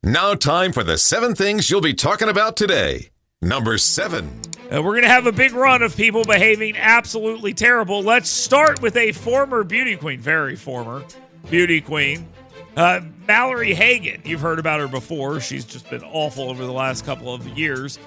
Now time for the 7 things you'll be talking about today. Number 7. We're going to have a big run of people behaving absolutely terrible. Let's start with a former beauty queen, very former beauty queen, Mallory Hagan. You've heard about her before. She's just been awful over the last couple of years.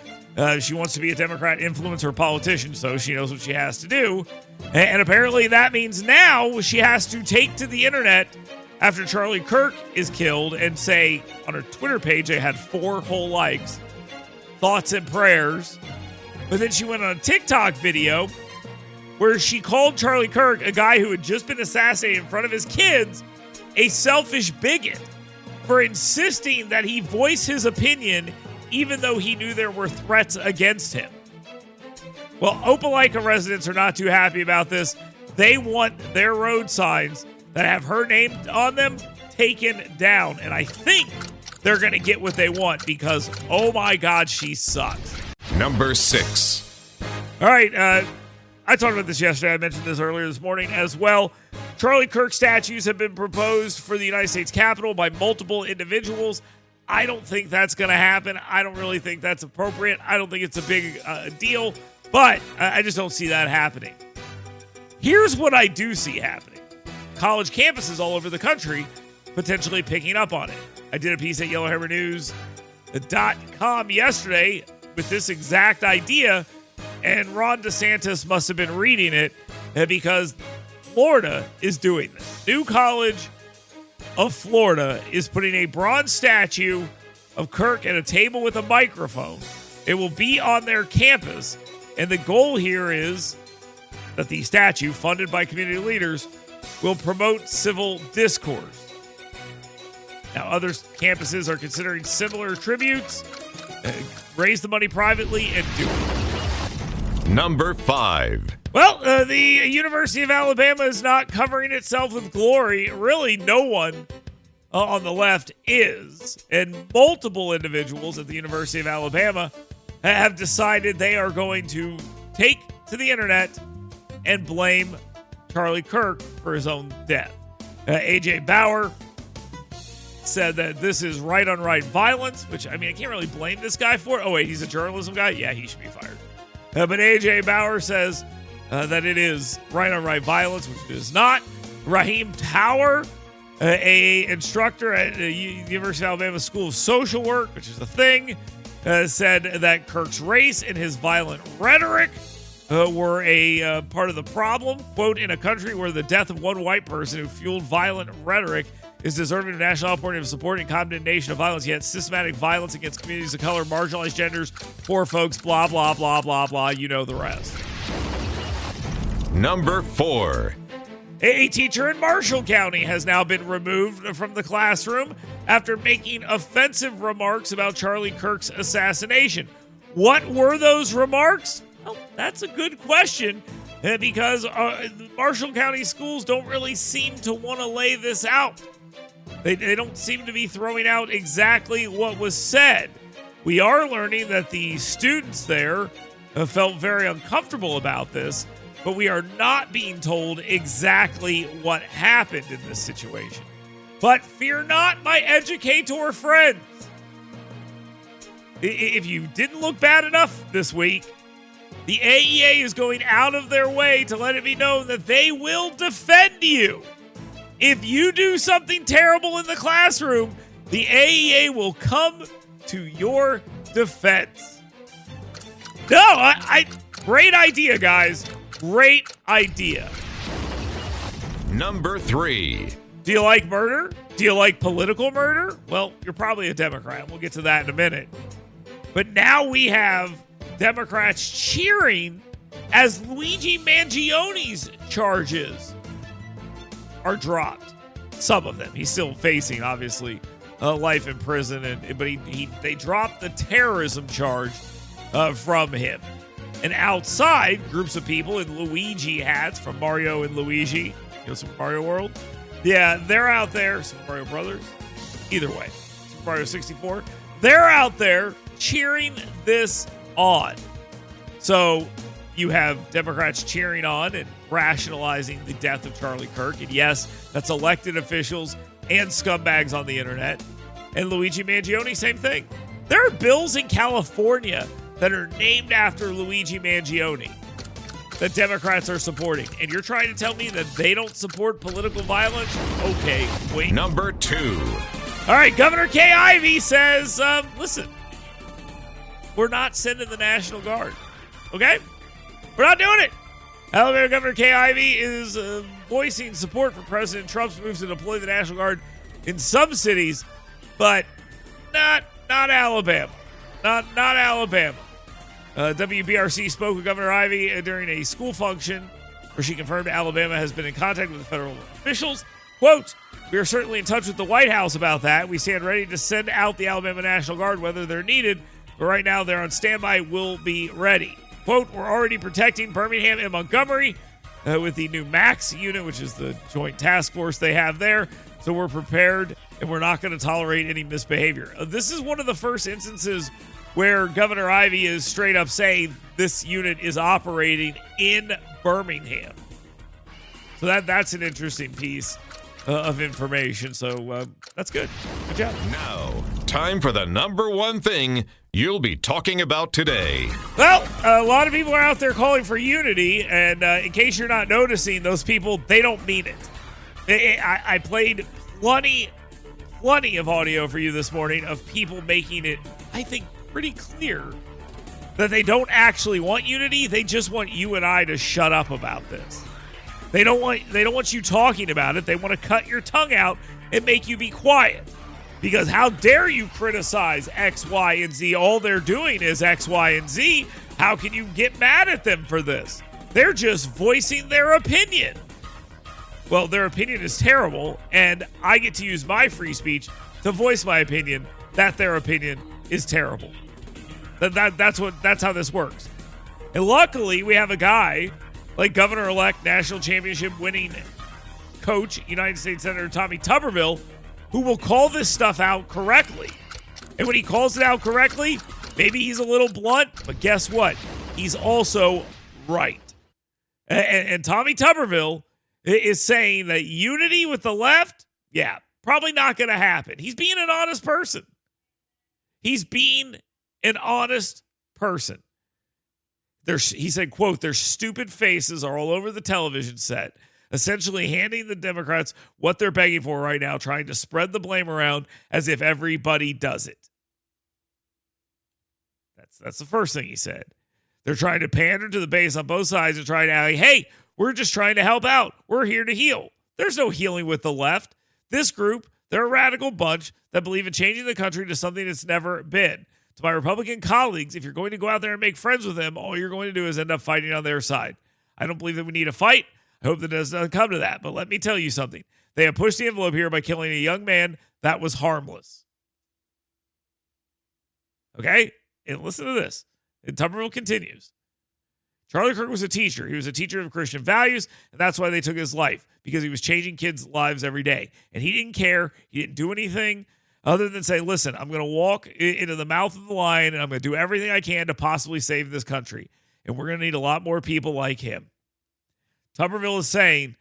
She wants to be a Democrat influencer politician, so she knows what she has to do. And apparently that means now she has to take to the internet after Charlie Kirk is killed and say on her Twitter page, they had 4 whole likes, thoughts and prayers. But then she went on a TikTok video where she called Charlie Kirk, a guy who had just been assassinated in front of his kids, a selfish bigot for insisting that he voice his opinion even though he knew there were threats against him. Well, Opelika residents are not too happy about this. They want their road signs that have her name on them taken down. And I think they're going to get what they want because, oh my God, she sucks. Number 6. All right, I talked about this yesterday. I mentioned this earlier this morning as well. Charlie Kirk statues have been proposed for the United States Capitol by multiple individuals. I don't think that's going to happen. I don't really think that's appropriate. I don't think it's a big deal, but I just don't see that happening. Here's what I do see happening. College campuses all over the country potentially picking up on it. I did a piece at YellowHammerNews.com yesterday with this exact idea, and Ron DeSantis must have been reading it because Florida is doing this. New College of Florida is putting a bronze statue of Kirk at a table with a microphone. It will be on their campus, and the goal here is that the statue, funded by community leaders, will promote civil discourse. Now, other campuses are considering similar tributes, raise the money privately, and do it. Number 5. Well, the University of Alabama is not covering itself with glory. Really, no one on the left is. And multiple individuals at the University of Alabama have decided they are going to take to the internet and blame Charlie Kirk for his own death. A.J. Bauer said that this is right on right violence, which, I mean, I can't really blame this guy for it. Oh, wait, he's a journalism guy? Yeah, he should be fired. But A.J. Bauer says that it is right on right violence, which it is not. Raheem Tower, a instructor at the University of Alabama School of Social Work, which is a thing, said that Kirk's race and his violent rhetoric were a part of the problem. Quote, in a country where the death of one white person who fueled violent rhetoric is deserving of national outpouring of support and condemnation of violence, yet systematic violence against communities of color, marginalized genders, poor folks, blah, blah, blah, blah, blah. You know the rest. Number 4. A teacher in Marshall County has now been removed from the classroom after making offensive remarks about Charlie Kirk's assassination. What were those remarks? Well, that's a good question because Marshall County schools don't really seem to want to lay this out. They don't seem to be throwing out exactly what was said. We are learning that the students there felt very uncomfortable about this, but we are not being told exactly what happened in this situation. But fear not, my educator friends. If you didn't look bad enough this week, the AEA is going out of their way to let it be known that they will defend you. If you do something terrible in the classroom, the AEA will come to your defense. No, great idea, guys. Great idea. Number 3. Do you like murder? Do you like political murder? Well, you're probably a Democrat. We'll get to that in a minute. But now we have Democrats cheering as Luigi Mangione's charges are dropped. Some of them. He's still facing, obviously, life in prison, but they dropped the terrorism charge from him. And outside, groups of people in Luigi hats from Mario and Luigi, you know, Super Mario World. Yeah, they're out there. Super Mario Brothers. Either way, Super Mario 64. They're out there cheering this on. So you have Democrats cheering on and rationalizing the death of Charlie Kirk. And yes, that's elected officials and scumbags on the internet. And Luigi Mangione, same thing. There are bills in California that are named after Luigi Mangione that Democrats are supporting. And you're trying to tell me that they don't support political violence? Okay, wait. Number 2. All right, Governor Kay Ivey says, listen, we're not sending the National Guard, okay? We're not doing it. Alabama Governor Kay Ivey is voicing support for President Trump's moves to deploy the National Guard in some cities, but not Alabama. Not Alabama. WBRC spoke with Governor Ivey during a school function where she confirmed Alabama has been in contact with federal officials. Quote, we are certainly in touch with the White House about that. We stand ready to send out the Alabama National Guard whether they're needed, but right now they're on standby. We'll be ready. Quote, we're already protecting Birmingham and Montgomery with the new MAX unit, which is the joint task force they have there. So we're prepared and we're not going to tolerate any misbehavior. This is one of the first instances where Governor Ivey is straight up saying this unit is operating in Birmingham. So that's an interesting piece of information. So that's good. Good job. Now, time for the number 1 thing you'll be talking about today. Well, a lot of people are out there calling for unity, and in case you're not noticing, those people, they don't mean it. I played plenty of audio for you this morning of people making it, I think, pretty clear that they don't actually want unity. They just want you and I to shut up about this. They don't want you talking about it. They want to cut your tongue out and make you be quiet. Because how dare you criticize X, Y, and Z? All they're doing is X, Y, and Z. How can you get mad at them for this? They're just voicing their opinion. Well, their opinion is terrible, and I get to use my free speech to voice my opinion that their opinion is terrible. That's how this works. And luckily, we have a guy like Governor-elect National Championship winning coach, United States Senator Tommy Tuberville, who will call this stuff out correctly. And when he calls it out correctly, maybe he's a little blunt, but guess what? He's also right. And Tommy Tuberville is saying that unity with the left, yeah, probably not going to happen. He's being an honest person. He's being an honest person. He said, quote, their stupid faces are all over the television set, essentially handing the Democrats what they're begging for right now, trying to spread the blame around as if everybody does it. That's the first thing he said. They're trying to pander to the base on both sides and trying to act like, hey, we're just trying to help out. We're here to heal. There's no healing with the left. This group, they're a radical bunch that believe in changing the country to something it's never been. To my Republican colleagues, if you're going to go out there and make friends with them, all you're going to do is end up fighting on their side. I don't believe that we need a fight. I hope that it doesn't come to that. But let me tell you something. They have pushed the envelope here by killing a young man that was harmless. Okay? And listen to this. And Tuberville continues. Charlie Kirk was a teacher. He was a teacher of Christian values, and that's why they took his life, because he was changing kids' lives every day. And he didn't care. He didn't do anything other than say, listen, I'm going to walk into the mouth of the lion, and I'm going to do everything I can to possibly save this country. And we're going to need a lot more people like him. Tuberville is saying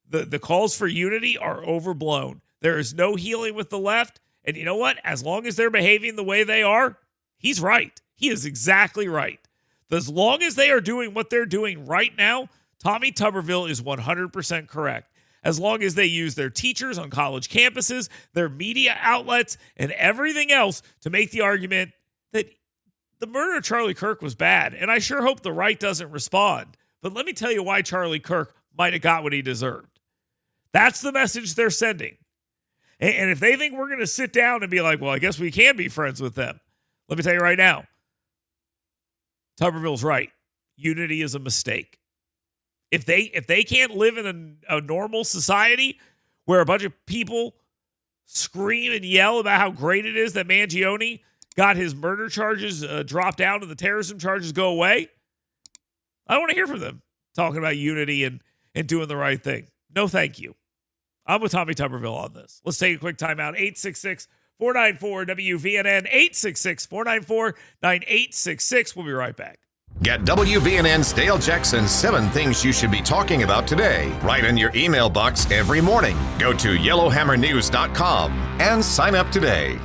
the calls for unity are overblown. There is no healing with the left. And you know what? As long as they're behaving the way they are, he's right. He is exactly right. As long as they are doing what they're doing right now, Tommy Tuberville is 100% correct. As long as they use their teachers on college campuses, their media outlets, and everything else to make the argument that the murder of Charlie Kirk was bad. And I sure hope the right doesn't respond. But let me tell you why Charlie Kirk might have got what he deserved. That's the message they're sending. And if they think we're going to sit down and be like, well, I guess we can be friends with them. Let me tell you right now, Tuberville's right. Unity is a mistake. If they can't live in a normal society where a bunch of people scream and yell about how great it is that Mangione got his murder charges dropped out and the terrorism charges go away, I don't want to hear from them talking about unity and doing the right thing. No, thank you. I'm with Tommy Tuberville on this. Let's take a quick timeout. 866-494-WVNN, 866-494-9866. We'll be right back. Get WVNN's Dale Jackson's 7 Things You Should Be Talking About Today right in your email box every morning. Go to yellowhammernews.com and sign up today.